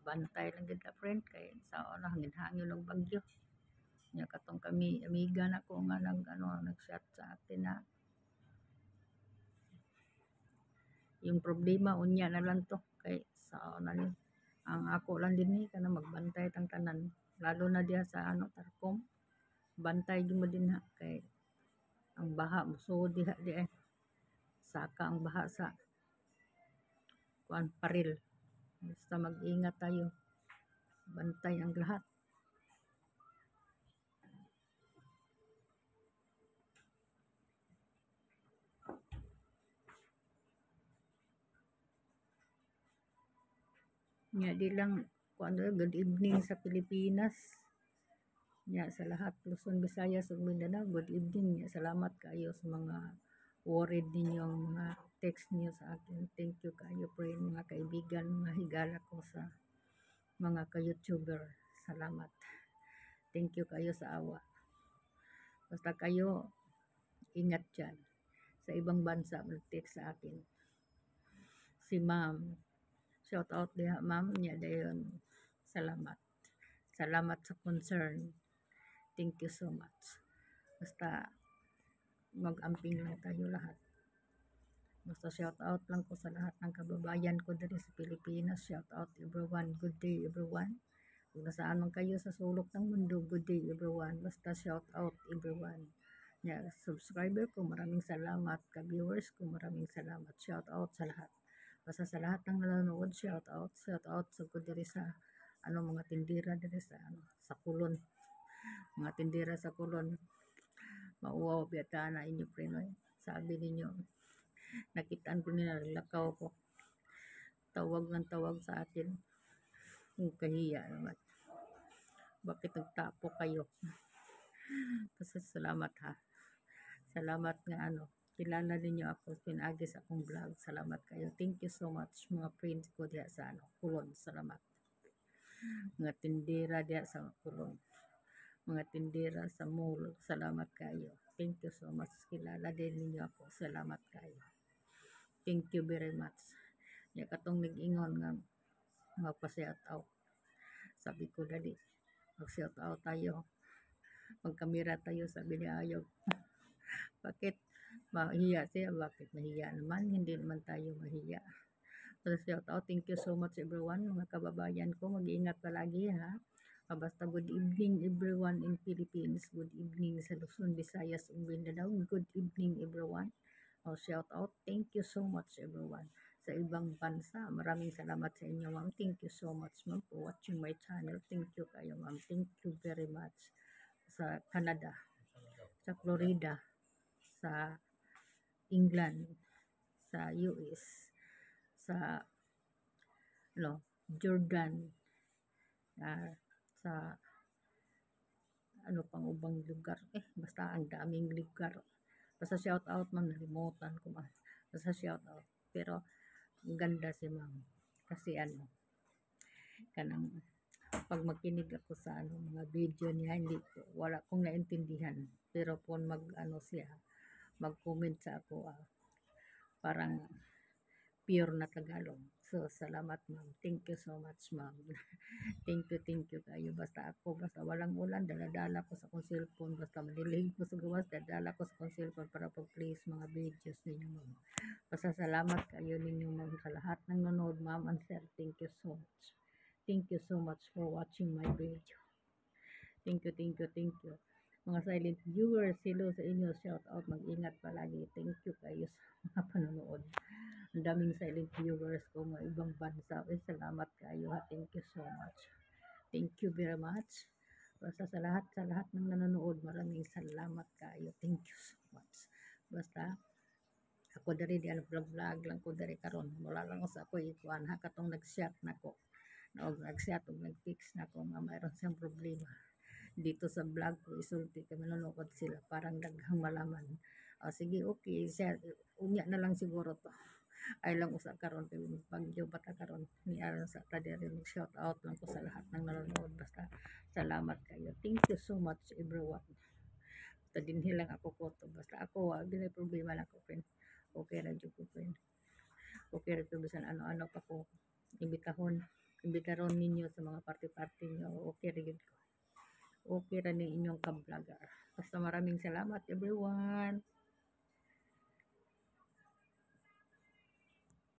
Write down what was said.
magbantay lang gid ta friend kay sao na hangin-hangin og bagyo. Nya katong kami amiga na ko nga nag-chat sa akin na yung problema unya na lang to kay sao na ni ang ako lang din ni kana magbantay tang tanan lalo na diha sa Tarkom bantay gyud mo din ha kay ang baha mosuod diha di ay saka ang baha sa kuan paril basta mag-ingat tayo bantay ang lahat. Nya di lang kuan good evening sa Pilipinas. Nya sa lahat Luzon, Visayas ug Mindanao, good evening. Nya salamat kayo sa mga worried ninyong mga text niyo sa akin. Thank you kayo friend, mga kaibigan, mga higala ko sa mga ka-YouTuber. Salamat. Thank you kayo sa awa. Basta kayo ingat dyan. Sa ibang bansa mag-text sa akin. Si ma'am, shout out diha ma'am niya dayon. Salamat. Salamat sa concern. Thank you so much. Basta mag-amping lang tayo lahat. Basta shout out lang ko sa lahat ng kababayan ko dito sa Pilipinas. Shout out everyone. Good day everyone. Kung nasaan man kayo sa sulok ng mundo, good day everyone. Basta shout out everyone. Subscriber ko, maraming salamat. Ka-viewers ko, maraming salamat. Shout out sa lahat. Basta sa lahat ng nanonood, shout out sa ko diri sa mga tindira diri sa sa Kulon. Mga tindira sa Kulon. Mauwaw biyata na inyo prenoy. Sabi ninyo, nakitaan ko nila, lakaw ko. Tawag ng tawag sa akin. Kahiya naman. Bakit nagtapo kayo? Kasi salamat ha. Salamat nga kilala ninyo ako, pinagi sa akong vlog. Salamat kayo. Thank you so much mga friends ko diya sa Kulon. Salamat. Mga tindera diya sa Kulon. Mga tindera sa mall. Salamat kayo. Thank you so much. Kilala din ninyo ako. Salamat kayo. Thank you very much. Ya katong nag-ingon nga magpa-shout out. Sabi ko dali, mag-shout out tayo. Magkamera tayo, sabi niya ayaw. Bakit mahiya siya? Bakit mahiya naman? Hindi naman tayo mahiya. So, shout out. Thank you so much everyone. Mga kababayan ko, mag-iingat palagi ha. Basta good evening everyone in Philippines. Good evening sa Luzon, Visayas, ug Mindanao. Good evening everyone. Shout out. Thank you so much everyone. Sa ibang bansa, maraming salamat sa inyo ma'am. Thank you so much ma'am for watching my channel. Thank you kayo ma'am. Thank you very much. Sa Canada, sa Florida, sa England, sa US, sa Jordan, sa pang ubang lugar. Basta ang daming lugar. Basta shout out ma'am, nalimutan ko ma'am. Basta shout out. Pero ang ganda si ma'am. Kasi kanang pag makinig ako sa mga video niya, wala kong naintindihan. Pero kung siya, mag-comment sa ako, parang pure na Tagalog. So, salamat ma'am. Thank you so much ma'am. thank you kayo. Basta walang ulan, daladala ko sa kong cellphone. Basta malilig ko sa gawas, daladala ko sa kong cellphone para pag-place mga videos ninyo ma'am. Basta salamat kayo ninyo ma'am sa lahat ng nanonood ma'am and sir. Thank you so much. Thank you so much for watching my video. Thank you. Mga silent viewers, hello sa inyo. Shout out, mag-ingat palagi. Thank you kayo sa mga panonood. Ang daming silent viewers ko mga ibang bansa. Salamat kayo ha. Thank you so much. Thank you very much. Basta sa lahat ng nanonood, maraming salamat kayo. Thank you so much. Basta ako dari di vlog lang ko dari karon. Wala lang sa ako ikuan ha katong nag-chat nako. Nag-chat ug nag-text nako nga mayroon siyang problema. Dito sa vlog ko isulti kay manonood sila parang daghang malaman. Sige okay, unya na lang siguro to. Ay lang usa karon kay bagyo bata karon ni aron sa tadiri shout out lang ko sa lahat ng nanonood. Basta salamat kayo. Thank you so much everyone. Basta dinhi lang ako ko to. Basta ako dili problema na ko friend. Okay ra jud ko friend. Okay ra jud bisan ano-ano pa ko imbitahon. imbitaron ninyo sa mga party-party nyo. Okay ra gyud ko. Okay ra ni inyong ka-vlogger. Basta maraming salamat everyone.